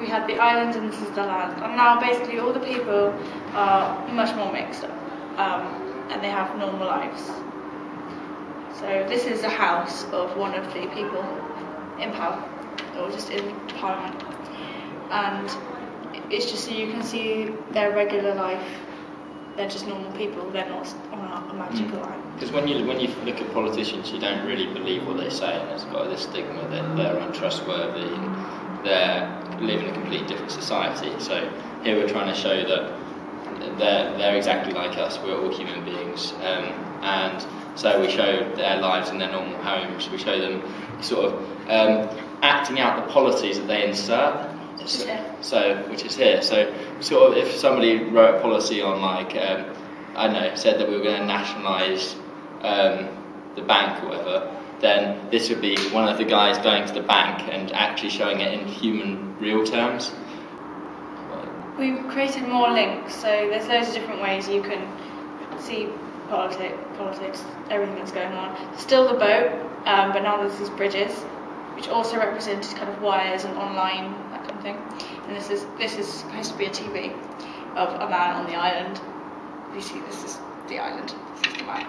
we had the island and this is the land. And now basically all the people are much more mixed up, and they have normal lives. So this is the house of one of the people in power, or just in Parliament. And it's just so you can see their regular life. They're just normal people, they're not on a magical line. Because when you look at politicians, you don't really believe what they say, and it's got this stigma that they're untrustworthy and they live in a completely different society. So here we're trying to show that they're exactly like us, we're all human beings. And so we show their lives in their normal homes, we show them sort of acting out the policies that they insert. So, which is here. So, sort of, if somebody wrote a policy on, like, I don't know, said that we were going to nationalise the bank or whatever, then this would be one of the guys going to the bank and actually showing it in human, real terms. We've created more links, so there's loads of different ways you can see politics, everything that's going on. Still the boat, but now there's these bridges, which also represented kind of wires and online, that kind of thing. And this is supposed to be a TV of a man on the island. You see, this is the island. This is the man.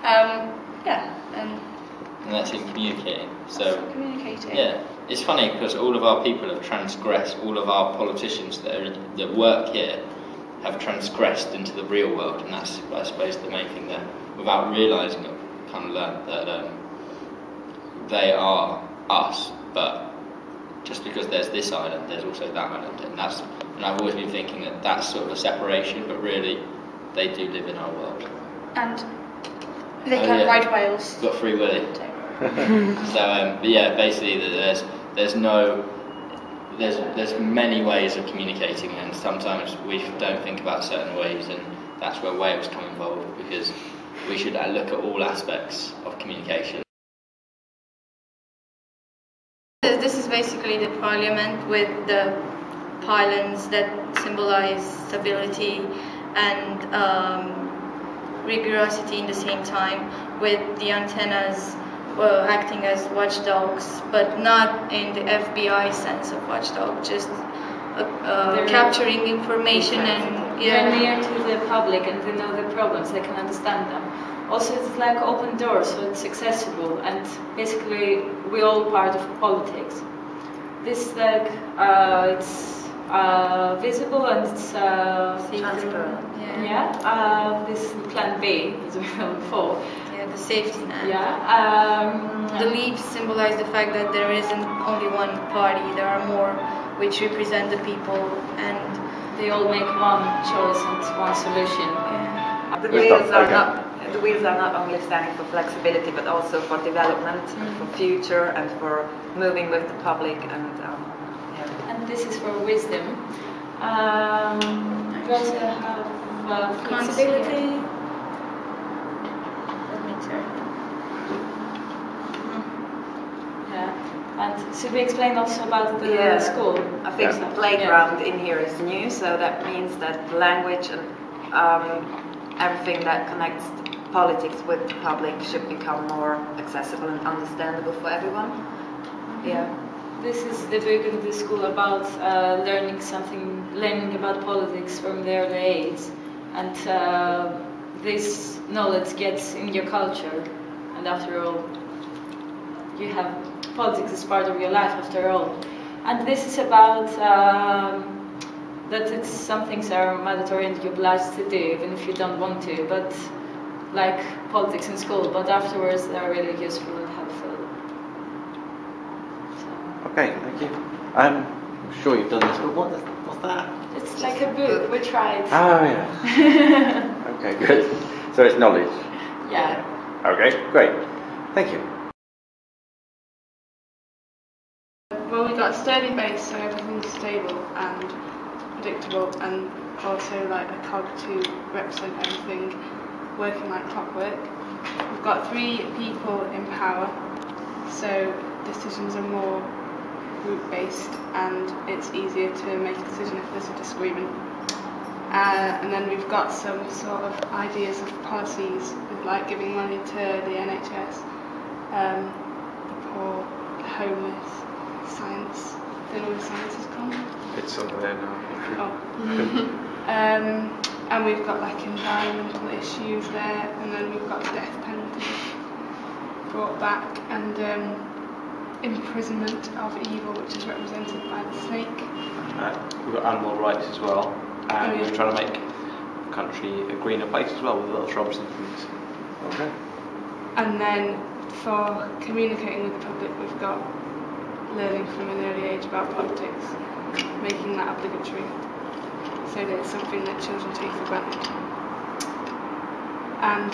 And that's in communicating. So communicating. Yeah, it's funny because all of our people have transgressed. All of our politicians that work here have transgressed into the real world, and that's, I suppose, the main thing that, without realising it, kind of learned that they are us, but just because there's this island, there's also that island, and I've always been thinking that that's sort of a separation, but really they do live in our world. And they can ride whales. Got Free Willy. So, but yeah, basically there's many ways of communicating, and sometimes we don't think about certain ways, and that's where whales come involved, because we should look at all aspects of communication. This is basically the parliament with the pylons that symbolize stability and rigorosity in the same time, with the antennas acting as watchdogs, but not in the FBI sense of watchdog, just capturing information and they're near to the public and they know the problems, they can understand them. Also, it's like open doors, so it's accessible, and basically we're all part of politics. This like it's visible and it's transparent. This Plan B, as we were before. Yeah, the safety net. Yeah. The leaves symbolize the fact that there isn't only one party; there are more, which represent the people, and they all make one choice and one solution. Yeah. The wheels are not only standing for flexibility, but also for development, and for future, and for moving with the public, and this is for wisdom. We also have flexibility. Let me turn. Yeah, and should we explain also about the school? I think the playground in here is new, so that means that language and everything that connects politics with the public should become more accessible and understandable for everyone. Yeah. This is the book in the school about learning about politics from the early age, and this knowledge gets in your culture, and after all, you have politics as part of your life after all. And this is about that some things are mandatory and you're obliged to do, even if you don't want to, but like politics in school, but afterwards they're really useful and helpful. So. Okay, thank you. I'm sure you've done this, but what's that? It's like a book, we tried. Oh yeah. Okay, good. So it's knowledge? Yeah. Okay, great. Thank you. Well, we've got a sturdy base, so everything's stable and predictable, and also like a cog to represent everything working like clockwork. We've got 3 people in power, so decisions are more group-based and it's easier to make a decision if there's a disagreement. And then we've got some sort of ideas of policies, with like giving money to the NHS, the poor, the homeless, science, don't know where science has gone. It's over there now. Oh. And we've got like environmental issues there, and then we've got the death penalty brought back, and imprisonment of evil, which is represented by the snake. We've got animal rights as well, and we're trying to make the country a greener place as well with little shrubs and things. Okay. And then for communicating with the public, we've got learning from an early age about politics, making that obligatory, so that it's something that children take for granted. And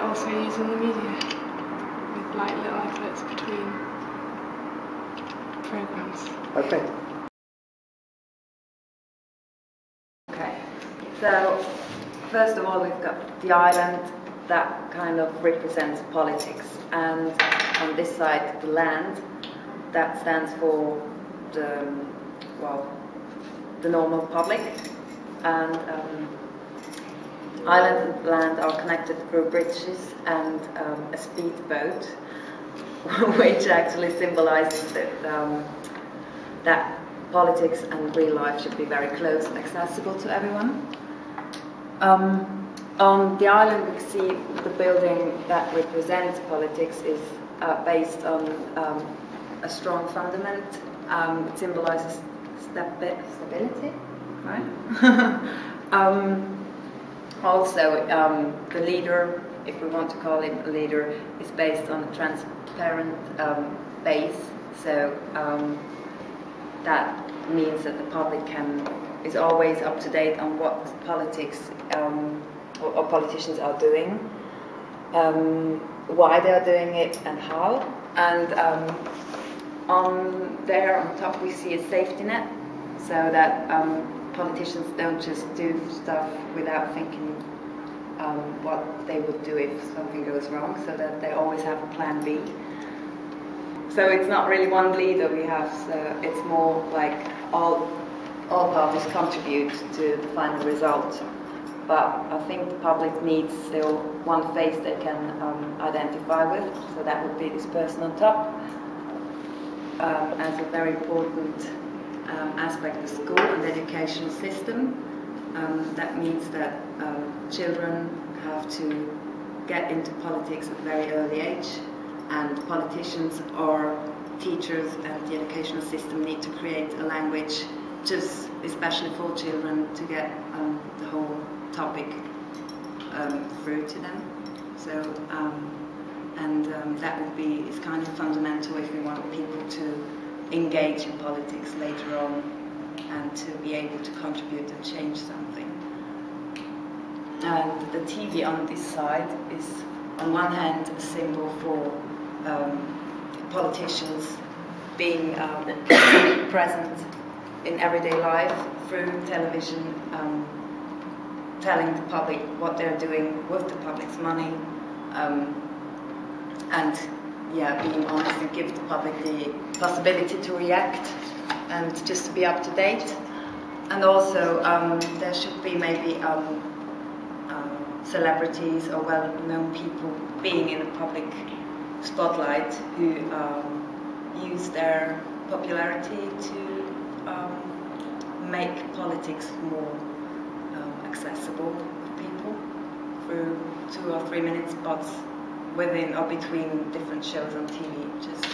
also using the media with like little adverts between programs. Okay. Okay, so first of all we've got the island that kind of represents politics, and on this side the land that stands for the normal public, and island and land are connected through bridges and a speedboat, which actually symbolizes that politics and real life should be very close and accessible to everyone. On the island we see the building that represents politics is based on a strong fundament. It symbolizes stability, right? Also, the leader, if we want to call him a leader, is based on a transparent base. So that means that the public is always up to date on what politics or politicians are doing, why they are doing it, and how. And on top we see a safety net, so that politicians don't just do stuff without thinking what they would do if something goes wrong, so that they always have a plan B. So it's not really one leader we have, so it's more like all parties contribute to the final result. But I think the public needs still one face they can identify with, so that would be this person on top. As a very important aspect of school and education system, that means that children have to get into politics at a very early age, and politicians or teachers and the educational system need to create a language just especially for children to get the whole topic through to them. So that would be, it's kind of fundamental if we want people to engage in politics later on and to be able to contribute and change something. And the TV on this side is on one hand a symbol for politicians being present in everyday life through television, telling the public what they're doing with the public's money, and being honest and give the public the possibility to react and just to be up to date. And also there should be maybe celebrities or well-known people being in the public spotlight who use their popularity to make politics more accessible to people through 2 or 3 minute spots within or between different shows on TV. Just